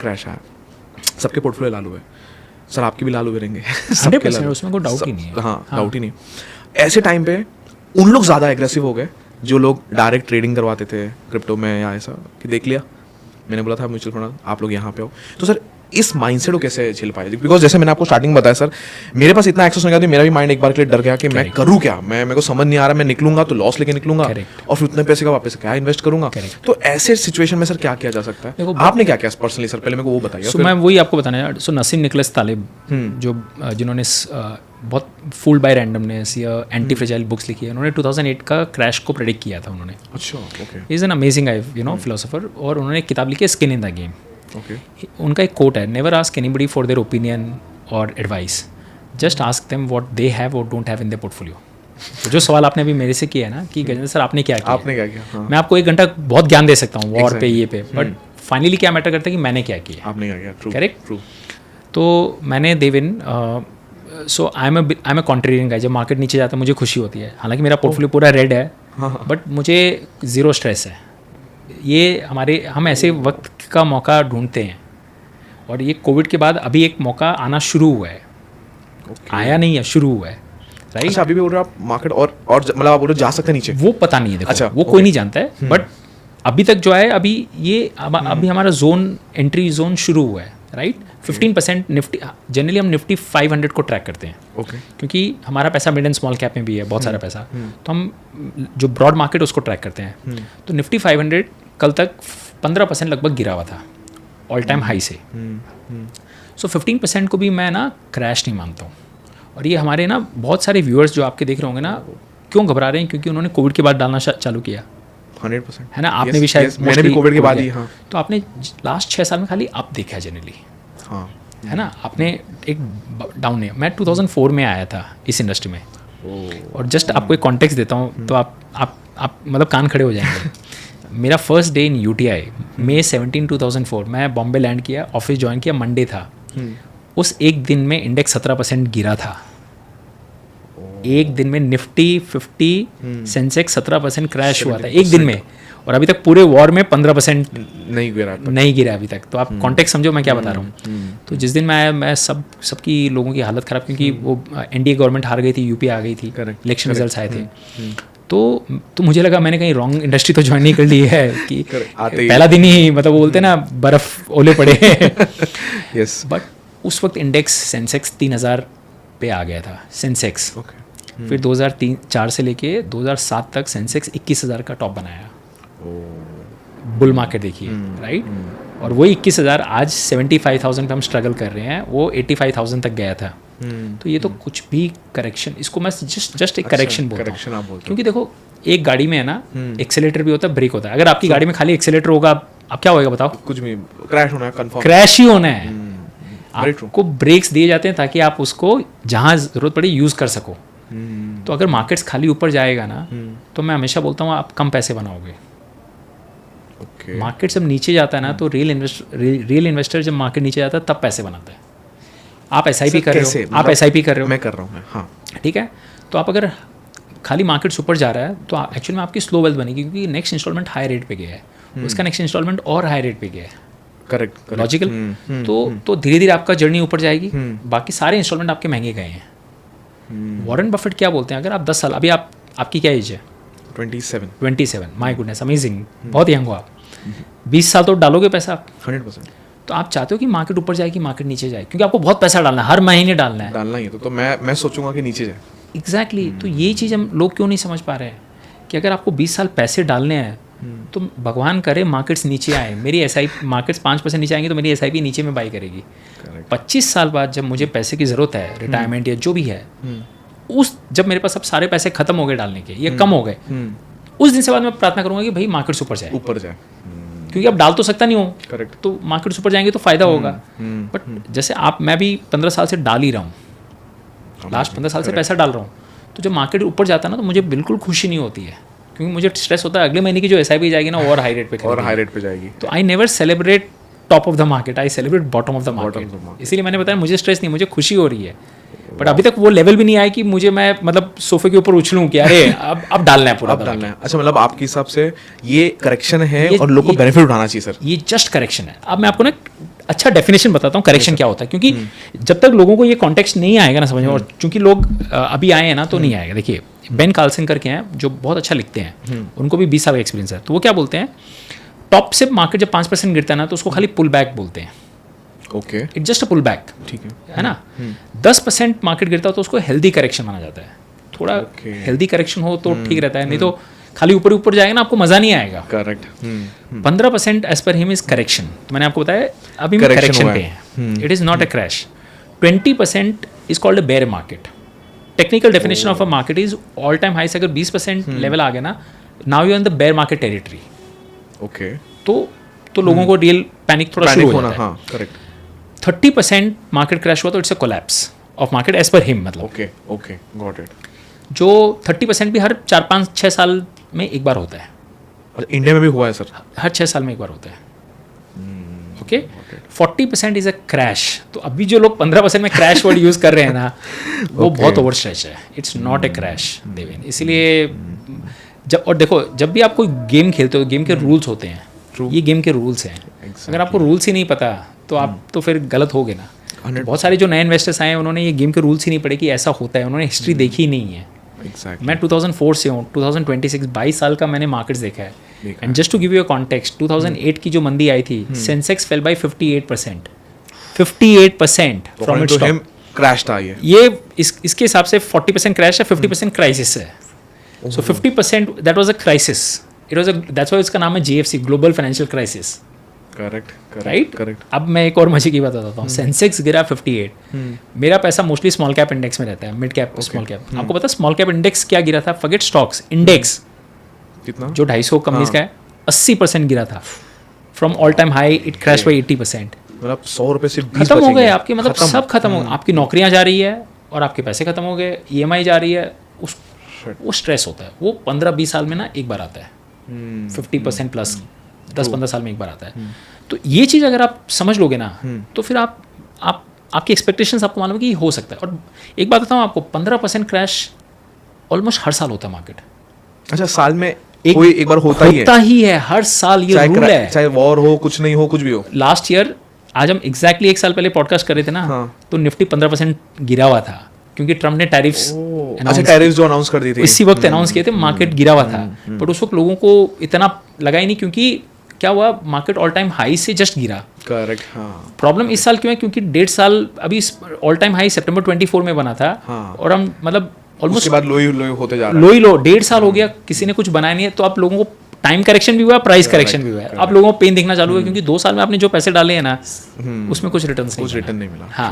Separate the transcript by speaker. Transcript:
Speaker 1: Crash आया, सबके portfolio लाल हुए, सर आपके भी लाल हुए रहेंगे
Speaker 2: 100%, उसमें कोई डाउट ही नहीं है।
Speaker 1: हाँ, डाउट ही नहीं। ऐसे टाइम पे उन लोग ज़्यादा एग्रेसिव हो गए जो लोग डायरेक्ट ट्रेडिंग करवाते थे क्रिप्टो में या ऐसा, कि देख लिया मैंने बोला था म्यूचुअल फंड आप लोग यहाँ पे हो। तो सर इस माइंडसेट को कैसे झेल पाए? बिकॉज जैसे मैंने आपको स्टार्टिंग बताया सर, मेरे पास इतना एक्सेस हो गया था, मेरा भी माइंड एक बार के लिए डर गया कि मैं करूँ क्या, मेरे को समझ नहीं आ रहा, मैं निकलूंगा तो लॉस लेके निकलूंगा और फिर उतने पैसे का वापस क्या इन्वेस्ट करूंगा। तो ऐसे सिचुएशन में सर क्या किया जा सकता है? आपने क्या किया पर्सनली सर, पहले मेरे को वो बताइए।
Speaker 2: मैं वही आपको बताना। सो नसीम निकोलस तालिब जो जिन्होंने बहुत फूल बाय रैंडमनेस या एंटी फ्रेजाइल बुक्स लिखी है, उन्होंने 2008 का क्रैश को प्रेडिक्ट किया था उन्होंने।
Speaker 1: अच्छा, okay.
Speaker 2: Is an amazing philosopher, और उन्होंने एक किताब लिखी है स्किन इन द गेम। उनका एक कोट है, never ask anybody for their opinion और advice, just ask them what they have और don't have in their portfolio. तो जो सवाल आपने अभी मेरे से किया है ना कि गजेंद्र सर आपने क्या किया,
Speaker 1: हाँ।
Speaker 2: मैं आपको 1 घंटा बहुत ज्ञान दे सकता हूँ वॉर पे, ये पे, बट फाइनली क्या मैटर करता है कि मैंने क्या किया,
Speaker 1: आपने क्या किया।
Speaker 2: करेक्ट। तो मैंने देविन so I am a contrarian guy. जब मार्केट नीचे जाता है मुझे खुशी होती है, हालांकि मेरा पोर्टफोलियो पूरा रेड है, बट मुझे ज़ीरो स्ट्रेस है। ये हम ऐसे वक्त का मौका ढूंढते हैं, और ये कोविड के बाद अभी एक मौका आना शुरू हुआ है। आया नहीं है, शुरू हुआ है, राइट।
Speaker 1: अच्छा, अभी भी बोल रहे आप मार्केट और मतलब आप बोल रहे जा सकते नीचे,
Speaker 2: वो पता नहीं है, देखो।
Speaker 1: अच्छा,
Speaker 2: वो कोई नहीं जानता है, बट अभी तक जो है अभी ये अभी हमारा जोन, एंट्री जोन शुरू हुआ है, राइट। 15% निफ्टी, जनरली हम निफ्टी 500 को ट्रैक करते हैं, क्योंकि हमारा पैसा मिड एंड स्मॉल कैप में भी है बहुत सारा पैसा, तो हम जो ब्रॉड मार्केट उसको ट्रैक करते हैं। तो निफ्टी 500 कल तक 15% लगभग गिरा हुआ था ऑल टाइम हाई से। सो 15% को भी मैं ना क्रैश नहीं मानता हूँ। और ये हमारे ना बहुत सारे व्यूअर्स जो आपके देख रहे होंगे ना, क्यों घबरा रहे हैं, क्योंकि उन्होंने कोविड के बाद डालना चालू किया।
Speaker 1: 100%
Speaker 2: है ना, आपने भी शायद
Speaker 1: मैंने भी कोविड के बाद ही, हाँ।
Speaker 2: तो आपने लास्ट 6 साल में खाली अप देखा है जनरली,
Speaker 1: हाँ,
Speaker 2: है ना, आपने एक डाउन नहीं। मैं 2004 में आया था इस इंडस्ट्री में, और जस्ट आपको एक कॉन्टेक्स्ट देता हूँ तो आप मतलब कान खड़े हो जाएंगे। मेरा first day in UTI May 17, 2004, मैं बॉम्बे लैंड किया, ऑफिस ज्वाइन किया, मंडे था। उस एक दिन में इंडेक्स 17% गिरा था। एक दिन में निफ्टी 50 सेंसेक्स 17% क्रैश हुआ था एक दिन में, और अभी तक पूरे वॉर में 15% नहीं गिरा अभी तक। तो आप कॉन्टेक्स्ट समझो मैं क्या बता रहा हूँ। तो जिस दिन मैं आया, मैं सबकी लोगों की हालत ख़राब, क्योंकि वो एनडीए गवर्नमेंट हार गई थी, यूपी आ गई थी, इलेक्शन रिजल्ट्स आए थे। तो मुझे लगा मैंने कहीं रॉन्ग इंडस्ट्री तो ज्वाइन नहीं कर ली है कि पहला दिन ही मतलब वो बोलते हैं ना बर्फ़ ओले पड़े।
Speaker 1: यस।
Speaker 2: बट उस वक्त इंडेक्स सेंसेक्स 3000 पे आ गया था, सेंसेक्स। फिर 2004 से लेके 2007 तक सेंसेक्स 21,000 का टॉप बनाया। बुल मार्केट देखिए, राइट। और वही 21,000 आज 75,000 पे हम स्ट्रगल कर रहे हैं, वो 85,000 तक गया था। तो ये तो कुछ भी करेक्शन, इसको मैं जस्ट एक करेक्शन बोलता हूँ, क्योंकि देखो एक गाड़ी में है ना, एक्सेलेटर भी होता है, ब्रेक होता है। अगर आपकी गाड़ी में खाली एक्सेलेटर होगा, अब क्या होगा बताओ?
Speaker 1: कुछ भी, क्रैश होना है, कंफर्म
Speaker 2: क्रैश ही होना है। आपको ब्रेक्स दिए जाते हैं ताकि आप उसको जहाँ ज़रूरत पड़े यूज़ कर सको। तो अगर मार्केट्स खाली ऊपर जाएगा ना, तो मैं हमेशा बोलता हूँ आप कम पैसे बनाओगे। मार्केट जब नीचे जाता है ना, तो रियल इन्वेस्टर जब मार्केट नीचे जाता है तब पैसे बनाता है। आप SIP कर रहे हो, आप SIP कर रहे हो,
Speaker 1: मैं कर रहा हूँ, हाँ,
Speaker 2: ठीक है। तो आप अगर खाली मार्केट ऊपर जा रहा है तो एक्चुअली में आपकी स्लो वेल्थ बनेगी, क्योंकि नेक्स्ट इंस्टॉलमेंट हाई रेट पे गया है, उसका नेक्स्ट इंस्टॉलमेंट और हाई रेट पे गया है।
Speaker 1: Correct,
Speaker 2: logical. तो धीरे धीरे आपका जर्नी ऊपर जाएगी, बाकी सारे इंस्टॉलमेंट आपके महंगे गए हैं। वॉरेन बफेट क्या बोलते हैं, अगर आप 10 साल, अभी आपकी क्या एज है? 27। माय गुडनेस, अमेजिंग, बहुत यंग हो आप। 20 साल तो डालोगे पैसा आप
Speaker 1: 100%।
Speaker 2: तो आप चाहते हो कि मार्केट ऊपर जाए कि मार्केट नीचे जाए, क्योंकि आपको बहुत पैसा डालना है, हर महीने डालना
Speaker 1: ही है। तो मैं सोचूंगा कि नीचे जाए।
Speaker 2: एग्जैक्टली। तो ये चीज़ हम लोग क्यों नहीं समझ पा रहे हैं कि अगर आपको 20 साल पैसे डालने हैं तो भगवान करे मार्केट्स नीचे आए, मेरी SIP मार्केट्स 5% नीचे आएंगे तो मेरी SIP नीचे में बाई करेगी। 25 साल बाद जब मुझे पैसे की ज़रूरत है, रिटायरमेंट या जो भी है, जब मेरे पास अब सारे पैसे खत्म हो गए डालने के या कम हो गए, उस दिन से बाद मैं प्रार्थना करूंगा कि भाई मार्केट्स ऊपर जाए, क्योंकि अब डाल तो सकता नहीं हूँ।
Speaker 1: करेक्ट।
Speaker 2: तो मार्केट्स ऊपर जाएंगे तो फायदा होगा। बट जैसे मैं भी 15 साल से डाल ही रहा हूँ, लास्ट 15 साल से पैसा डाल रहा हूँ। तो जब मार्केट ऊपर जाता है ना, तो मुझे बिल्कुल खुशी नहीं होती है, क्योंकि मुझे स्ट्रेस होता है अगले महीने की जो SIP जाएगी ना और हाई रेट पे जाएगी। तो I never celebrate top of the market, I celebrate bottom of the market. इसीलिए मैंने बताया मुझे स्ट्रेस नहीं, मुझे खुशी हो रही है। बट अभी तक वो लेवल भी नहीं आया कि मुझे मैं मतलब सोफे के ऊपर उछलूं कि अरे अब डालना है पूरा,
Speaker 1: अब डालना है। अच्छा, मतलब आपके हिसाब से ये करेक्शन है और लोग को बेनिफिट उठाना चाहिए सर?
Speaker 2: ये जस्ट करेक्शन है। अब मैं आपको ना अच्छा डेफिनेशन बताता हूँ करेक्शन क्या होता है, क्योंकि जब तक लोगों को ये कॉन्टेक्स्ट नहीं आएगा ना समझ में, और चूंकि लोग अभी आए हैं ना तो नहीं आएगा। देखिए बेन कार्लसन करके हैं जो बहुत अच्छा लिखते हैं, उनको भी 20 साल का एक्सपीरियंस है, तो वो क्या बोलते हैं, टॉप से मार्केट जब 5% गिरता है ना तो उसको खाली पुल बैक बोलते हैं।
Speaker 1: Okay,
Speaker 2: it just a pull back,
Speaker 1: ठीक
Speaker 2: है ना। 10% मार्केट गिरता है तो उसको हेल्दी करेक्शन माना जाता है। थोड़ा हेल्दी करेक्शन हो तो ठीक रहता है, नहीं तो खाली ऊपर ऊपर जाएगा ना आपको मजा नहीं आएगा।
Speaker 1: Correct.
Speaker 2: 15% as per him is correction, तो मैंने आपको बताया अभी हम करेक्शन पे हैं, it is not a crash. 20% is called a bear market. Technical definition of a market is all time high से अगर 20% लेवल आ गया ना, now you are in the bear market territory.
Speaker 1: Okay,
Speaker 2: तो लोगों को रियल पैनिक थोड़ा शुरू हो जाता है।
Speaker 1: हाँ, करेक्ट।
Speaker 2: 30% मार्केट क्रैश हुआ तो it's a collapse of market as per him, मतलब
Speaker 1: ओके, ओके, गॉट इट।
Speaker 2: जो 30% भी हर 4-5-6 साल में एक बार होता है।
Speaker 1: इंडिया में भी हुआ है सर?
Speaker 2: हर 6 साल में एक बार होता है। Okay, 40% is a crash. तो अभी जो लोग 15% में क्रैश वर्ड यूज कर रहे हैं ना, वो बहुत ओवर स्ट्रेच है। It's not a crash Deven. इसीलिए जब, और देखो जब भी आप कोई गेम खेलते हो, गेम के रूल्स होते हैं, ये गेम के रूल्स हैं। अगर आपको रूल्स ही नहीं पता तो आप तो फिर गलत हो गए ना। बहुत सारे जो नए इन्वेस्टर्स आए हैं उन्होंने ये गेम के रूल्स ही नहीं पढ़े कि ऐसा होता है, उन्होंने हिस्ट्री देखी ही नहीं है।
Speaker 1: Exactly.
Speaker 2: मैं 2004 से हूँ, 2026 22 साल का मैंने मार्केट्स देखा है। And just to give you a context, 2008 की जो मंदी आई थी, Sensex fell by 58%। 58% from its top
Speaker 1: crash था
Speaker 2: ये इसके हिसाब से 40% क्रैश है, 50% क्राइसिस है। सो 50% that was a crisis. It was a, that's why इसका नाम है GFC, global financial crisis.
Speaker 1: Correct,
Speaker 2: right,
Speaker 1: correct.
Speaker 2: अब मैं एक और मजे की बात बताता हूँ। सेंसेक्स गिरा 58, मेरा पैसा मोस्टली स्मॉल कैप इंडेक्स में रहता है, मिड कैप स्मॉल कैप। आपको पता है स्मॉल कैप इंडेक्स क्या गिरा था? फॉरगेट स्टॉक्स, इंडेक्स
Speaker 1: कितना?
Speaker 2: जो 250 कंपनीज का है, 80% गिरा था। From all time high it crash by 80%।
Speaker 1: मतलब 100 रुपए से 20
Speaker 2: खत्म हो गए आपके, मतलब सब खत्म हो गए। आपकी नौकरियां जा रही है और आपके पैसे खत्म हो गए, ईएमआई जा रही है, वो स्ट्रेस होता है। वो 15-20 साल में ना एक बार आता है, 50% प्लस 10-15 साल में एक बार आता है। तो ये चीज़ अगर आप समझ लोगे ना, तो फिर आपकी एक्सपेक्टेशंस आपको मालूम है कि ये हो सकता है। और एक बात बताऊँ आपको, 15% क्रैश ऑलमोस्ट हर साल होता है मार्केट।
Speaker 1: अच्छा, साल में एक बार होता ही है?
Speaker 2: हर साल ये रूल है,
Speaker 1: चाहे वॉर हो, कुछ नहीं हो, कुछ भी हो।
Speaker 2: लास्ट ईयर आज हम एग्जैक्टली 1 साल पहले पॉडकास्ट कर रहे थे ना, तो निफ्टी 15% गिरा हुआ था क्योंकि ट्रम्प ने टैरिफ्स
Speaker 1: जो अनाउंस कर दी थी
Speaker 2: इसी वक्त अनाउंस किए थे, मार्केट गिरा हुआ था। बट उस वक्त लोगों को इतना लगा ही नहीं, क्योंकि क्या हुआ, मार्केट ऑल टाइम हाई से जस्ट गिरा।
Speaker 1: करेक्ट, हाँ।
Speaker 2: प्रॉब्लम इस साल क्यों है, क्योंकि 1.5 साल अभी ऑल टाइम हाई सितंबर 24 में बना था, और हम मतलब ऑलमोस्ट
Speaker 1: उसके बाद लो होते जा रहा है।
Speaker 2: लो ही लो 1.5 साल हो गया, किसी ने कुछ बनाया नहीं है। तो आप लोगों को टाइम करेक्शन भी हुआ, प्राइस करेक्शन भी हुआ है। आप लोगों को पेन दिखना चालू है, क्योंकि 2 साल में आपने जो पैसे डाले हैं ना, उसमें कुछ रिटर्न
Speaker 1: नहीं मिला।
Speaker 2: हाँ।